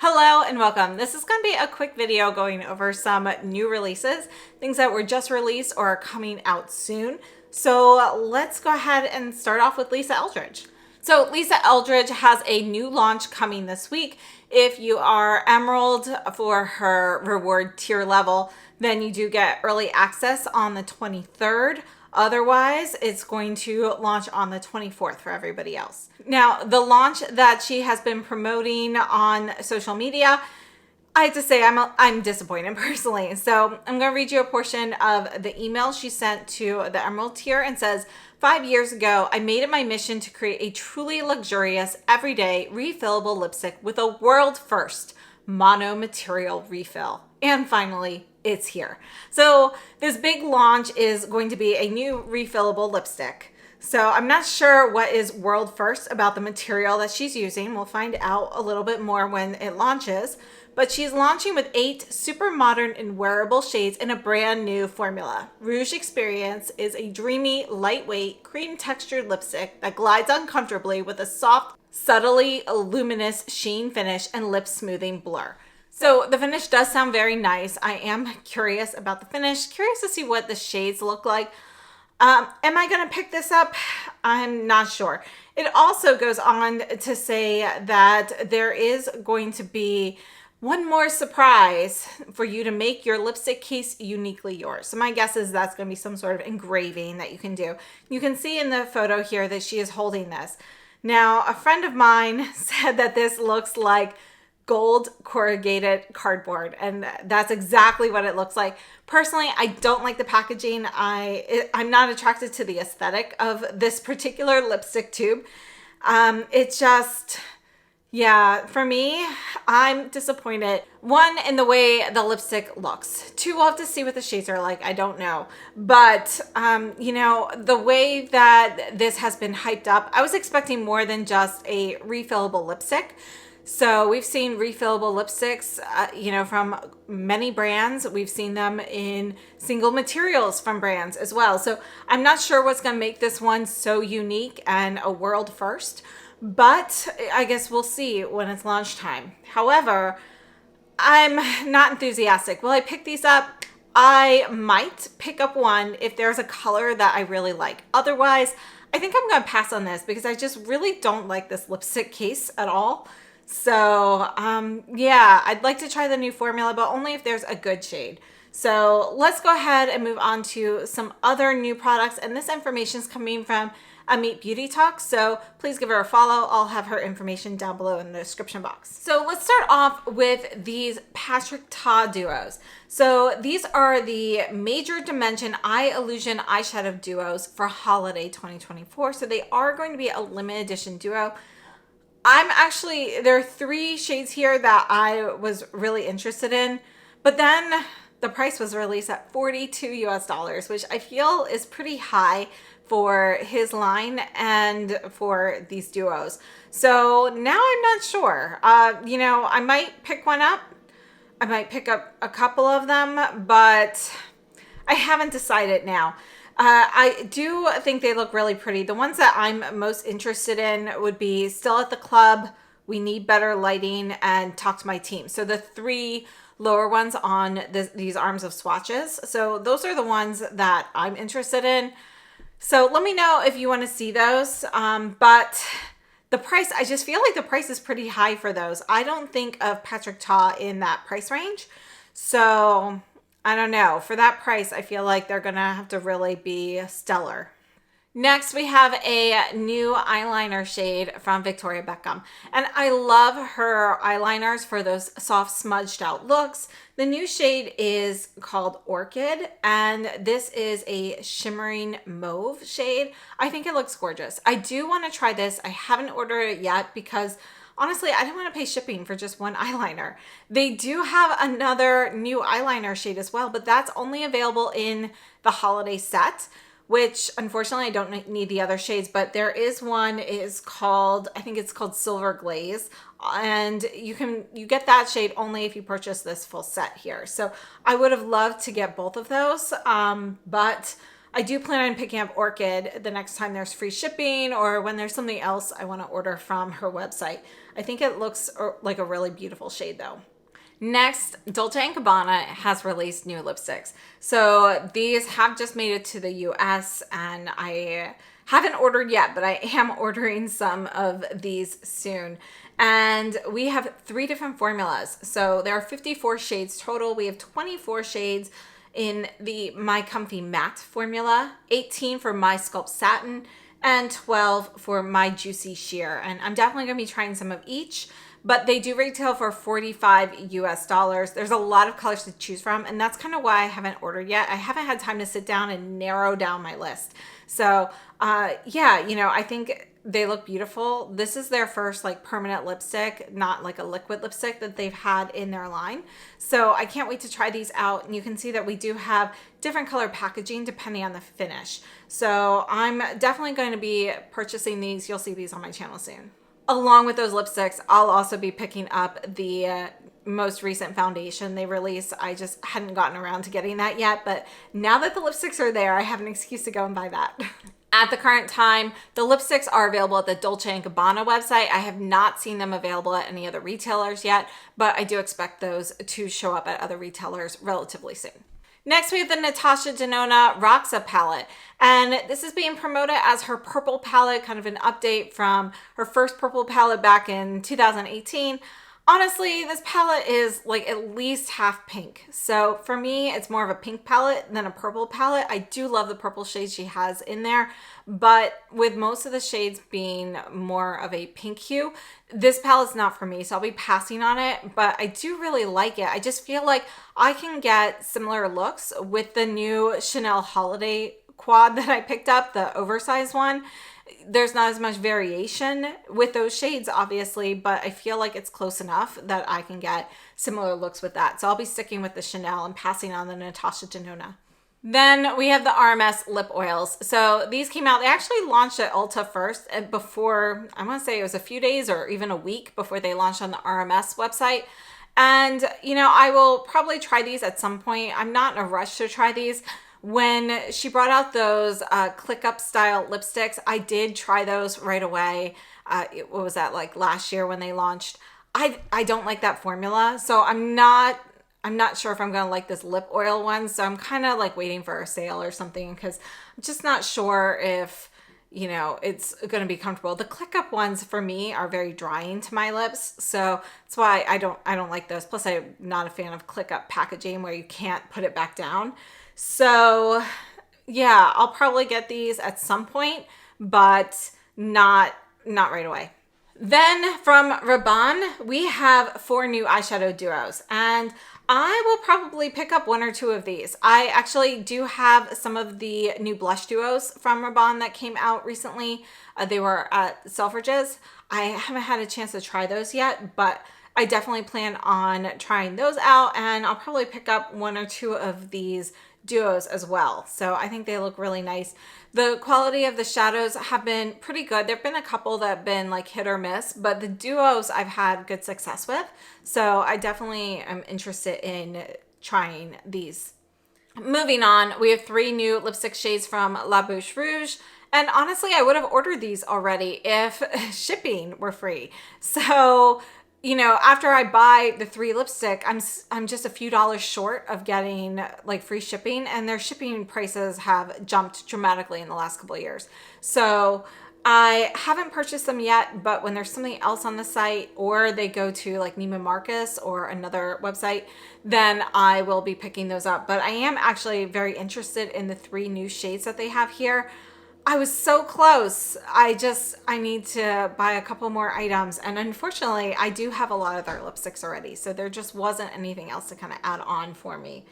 Hello and welcome. This is going to be a quick video going over some new releases, things that were just released or are coming out soon. So let's go ahead and start off with Lisa Eldridge. So Lisa Eldridge has a new launch coming this week. If you are Emerald for her reward tier level, then you do get early access on the 23rd. Otherwise, it's going to launch on the 24th for everybody else. Now, the launch that she has been promoting on social media, I have to say I'm disappointed personally. So I'm going to read you a portion of the email she sent to the Emerald tier and says, 5 years ago, I made it my mission to create a truly luxurious, everyday, refillable lipstick with a world first mono material refill. And finally, it's here. So this big launch is going to be a new refillable lipstick. So I'm not sure what is world first about the material that she's using. We'll find out a little bit more when it launches. But she's launching with 8 super modern and wearable shades in a brand new formula. Rouge Experience is a dreamy, lightweight, cream textured lipstick that glides on comfortably with a soft, subtly luminous sheen finish and lip smoothing blur. So the finish does sound very nice. I am curious about the finish, curious to see what the shades look like. Am I going to pick this up? I'm not sure. It also goes on to say that there is going to be one more surprise for you to make your lipstick case uniquely yours. So my guess is that's going to be some sort of engraving that you can do. You can see in the photo here that she is holding this. Now, a friend of mine said that this looks like gold corrugated cardboard, and that's exactly what it looks like. Personally, I don't like the packaging. I'm not attracted to the aesthetic of this particular lipstick tube. It just, yeah, for me, I'm disappointed. One, in the way the lipstick looks. Two, we'll have to see what the shades are like. I don't know. But, you know, the way that this has been hyped up, I was expecting more than just a refillable lipstick. So we've seen refillable lipsticks, you know, from many brands. We've seen them in single materials from brands as well. So I'm not sure what's going to make this one so unique and a world first, but I guess we'll see when it's launch time. However, I'm not enthusiastic. Will I pick these up? I might pick up one if there's a color that I really like. Otherwise, I think I'm going to pass on this because I just really don't like this lipstick case at all. So, yeah, I'd like to try the new formula, but only if there's a good shade. So let's go ahead and move on to some other new products. And this information is coming from Amit Beauty Talk. So please give her a follow. I'll have her information down below in the description box. So let's start off with these Patrick Ta duos. So these are the Major Dimension Eye Illusion eyeshadow duos for holiday 2024. So they are going to be a limited edition duo. There are 3 shades here that I was really interested in, but then the price was released at $42 US, which I feel is pretty high for his line and for these duos. So now I'm not sure. You know, I might pick one up. I might pick up a couple of them, but I haven't decided now. I do think they look really pretty. The ones that I'm most interested in would be Still at the Club, We Need Better Lighting, and Talk to My Team. So the 3 lower ones on these arms of swatches. So those are the ones that I'm interested in. So let me know if you want to see those. But the price, I just feel like the price is pretty high for those. I don't think of Patrick Ta in that price range. So I don't know. For that price, I feel like they're going to have to really be stellar. Next, we have a new eyeliner shade from Victoria Beckham. And I love her eyeliners for those soft smudged out looks. The new shade is called Orchid, and this is a shimmering mauve shade. I think it looks gorgeous. I do want to try this. I haven't ordered it yet because honestly, I didn't want to pay shipping for just one eyeliner. They do have another new eyeliner shade as well, but that's only available in the holiday set, which unfortunately I don't need the other shades, but there is one is called, I think it's called Silver Glaze, and you get that shade only if you purchase this full set here. So I would have loved to get both of those, but I do plan on picking up Orchid the next time there's free shipping or when there's something else I want to order from her website. I think it looks like a really beautiful shade though. Next, Dolce & Gabbana has released new lipsticks. So these have just made it to the US and I haven't ordered yet, but I am ordering some of these soon. And we have 3 different formulas. So there are 54 shades total. We have 24 shades in the My Comfy Matte formula, 18 for My Sculpt Satin, and 12 for My Juicy Sheer. And I'm definitely gonna be trying some of each, but they do retail for $45 US. There's a lot of colors to choose from, and that's kind of why I haven't ordered yet. I haven't had time to sit down and narrow down my list. So yeah, you know, I think they look beautiful. This is their first like permanent lipstick, not like a liquid lipstick that they've had in their line. So I can't wait to try these out. And you can see that we do have different color packaging depending on the finish. So I'm definitely going to be purchasing these. You'll see these on my channel soon. Along with those lipsticks, I'll also be picking up the most recent foundation they released. I just hadn't gotten around to getting that yet, but now that the lipsticks are there, I have an excuse to go and buy that. At the current time, the lipsticks are available at the Dolce & Gabbana website. I have not seen them available at any other retailers yet, but I do expect those to show up at other retailers relatively soon. Next, we have the Natasha Denona Roxa palette, and this is being promoted as her purple palette, kind of an update from her first purple palette back in 2018. Honestly, this palette is like at least half pink. So for me, it's more of a pink palette than a purple palette. I do love the purple shades she has in there, but with most of the shades being more of a pink hue, this palette's not for me, so I'll be passing on it, but I do really like it. I just feel like I can get similar looks with the new Chanel Holiday quad that I picked up, the oversized one. There's not as much variation with those shades, obviously, but I feel like it's close enough that I can get similar looks with that. So I'll be sticking with the Chanel and passing on the Natasha Denona. Then we have the RMS lip oils. So these came out, they actually launched at Ulta first and before, I want to say it was a few days or even a week before they launched on the RMS website. And, you know, I will probably try these at some point. I'm not in a rush to try these. When she brought out those click up style lipsticks, I did try those right away. What was that, like last year when they launched? I don't like that formula, so I'm not sure if I'm gonna like this lip oil one. So I'm kind of like waiting for a sale or something because I'm just not sure if, you know, it's gonna be comfortable. The click up ones for me are very drying to my lips, so that's why I don't like those. Plus, I'm not a fan of click up packaging where you can't put it back down. So yeah, I'll probably get these at some point, but not right away. Then from Rabanne, we have 4 new eyeshadow duos, and I will probably pick up 1 or 2 of these. I actually do have some of the new blush duos from Rabanne that came out recently. They were at Selfridges. I haven't had a chance to try those yet, but I definitely plan on trying those out, and I'll probably pick up 1 or 2 of these duos as well. So I think they look really nice. The quality of the shadows have been pretty good. There've been a couple that have been like hit or miss, but the duos I've had good success with. So I definitely am interested in trying these. Moving on, we have 3 new lipstick shades from La Bouche Rouge. And honestly, I would have ordered these already if shipping were free. So, you know, after I buy the 3 lipstick, I'm just a few dollars short of getting like free shipping, and their shipping prices have jumped dramatically in the last couple of years. So I haven't purchased them yet, but when there's something else on the site or they go to like Neiman Marcus or another website, then I will be picking those up. But I am actually very interested in the 3 new shades that they have here. I was so close. I need to buy a couple more items. And unfortunately, I do have a lot of their lipsticks already. So there just wasn't anything else to kind of add on for me.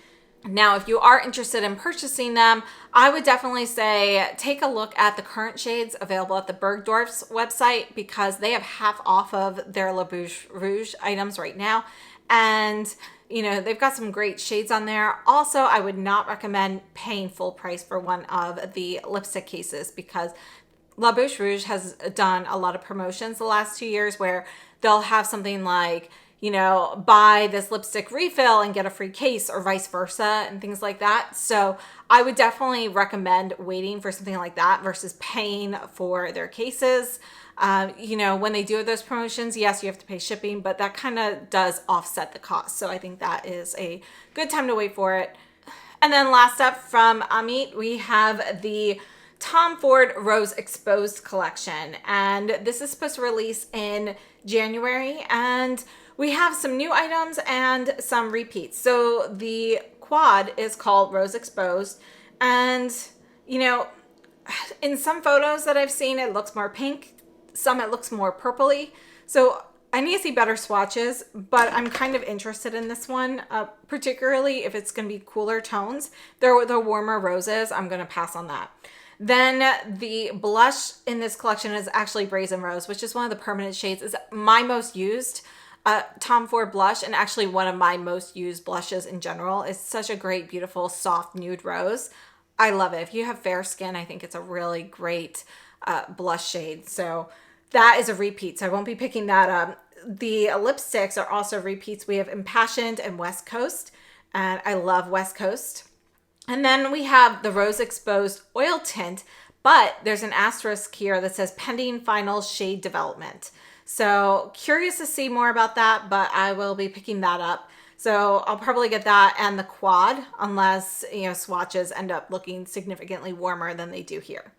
Now, if you are interested in purchasing them, I would definitely say take a look at the current shades available at the Bergdorf's website because they have half off of their La Bouche Rouge items right now. And you know, they've got some great shades on there. Also, I would not recommend paying full price for one of the lipstick cases because La Bouche Rouge has done a lot of promotions the last 2 years where they'll have something like, you know, buy this lipstick refill and get a free case or vice versa and things like that. So I would definitely recommend waiting for something like that versus paying for their cases. You know, when they do those promotions, yes, you have to pay shipping, but that kind of does offset the cost. So I think that is a good time to wait for it. And then last up from Amit, we have the Tom Ford Rose Exposed collection. And this is supposed to release in January. And we have some new items and some repeats. So the quad is called Rose Exposed. And, you know, in some photos that I've seen, it looks more pink. Some it looks more purpley. So I need to see better swatches, but I'm kind of interested in this one, particularly if it's going to be cooler tones. They're the warmer roses. I'm going to pass on that. Then the blush in this collection is actually Brazen Rose, which is one of the permanent shades. It's my most used Tom Ford blush, and actually one of my most used blushes in general. It's such a great, beautiful, soft nude rose. I love it. If you have fair skin, I think it's a really great blush shade. So that is a repeat, so I won't be picking that up. The lipsticks are also repeats. We have Impassioned and West Coast, and I love West Coast. And then we have the Rose Exposed Oil Tint, but there's an asterisk here that says pending final shade development. So curious to see more about that, but I will be picking that up. So I'll probably get that and the quad, unless, you know, swatches end up looking significantly warmer than they do here.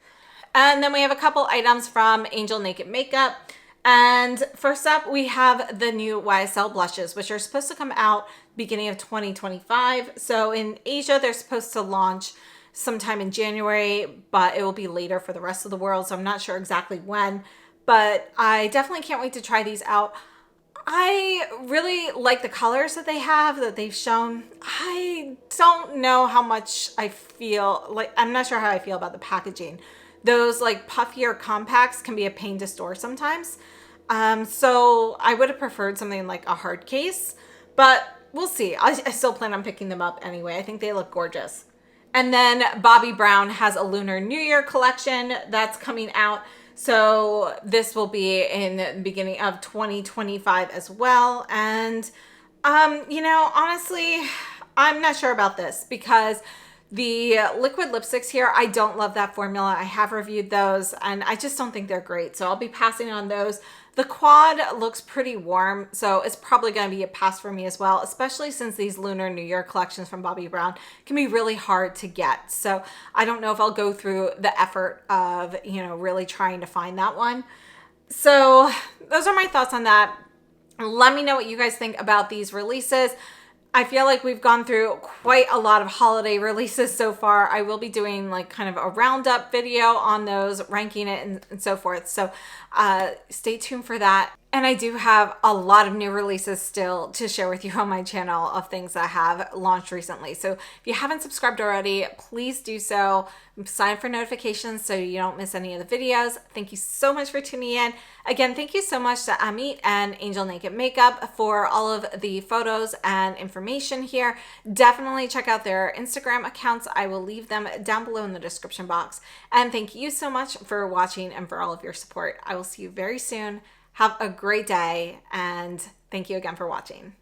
And then we have a couple items from Angel Naked Makeup. And first up, we have the new YSL blushes, which are supposed to come out beginning of 2025. So in Asia, they're supposed to launch sometime in January, but it will be later for the rest of the world. So I'm not sure exactly when, but I definitely can't wait to try these out. I really like the colors that they have, that they've shown. I don't know how much I feel, like, I'm not sure how I feel about the packaging. Those like puffier compacts can be a pain to store sometimes. So I would have preferred something like a hard case, but we'll see. I still plan on picking them up anyway. I think they look gorgeous. And then Bobbi Brown has a Lunar New Year collection that's coming out. So this will be in the beginning of 2025 as well. And, you know, honestly, I'm not sure about this because the liquid lipsticks here, I don't love that formula. I have reviewed those and I just don't think they're great. So I'll be passing on those. The quad looks pretty warm, so it's probably going to be a pass for me as well, especially since these Lunar New Year collections from Bobbi Brown can be really hard to get. So I don't know if I'll go through the effort of, you know, really trying to find that one. So those are my thoughts on that. Let me know what you guys think about these releases. I feel like we've gone through quite a lot of holiday releases so far. I will be doing like kind of a roundup video on those, ranking it and so forth. So stay tuned for that. And I do have a lot of new releases still to share with you on my channel of things that have launched recently. So if you haven't subscribed already, please do so. Sign up for notifications so you don't miss any of the videos. Thank you so much for tuning in. Again, thank you so much to Amit and Angel Naked Makeup for all of the photos and information here. Definitely check out their Instagram accounts. I will leave them down below in the description box. And thank you so much for watching and for all of your support. I will see you very soon. Have a great day, and thank you again for watching.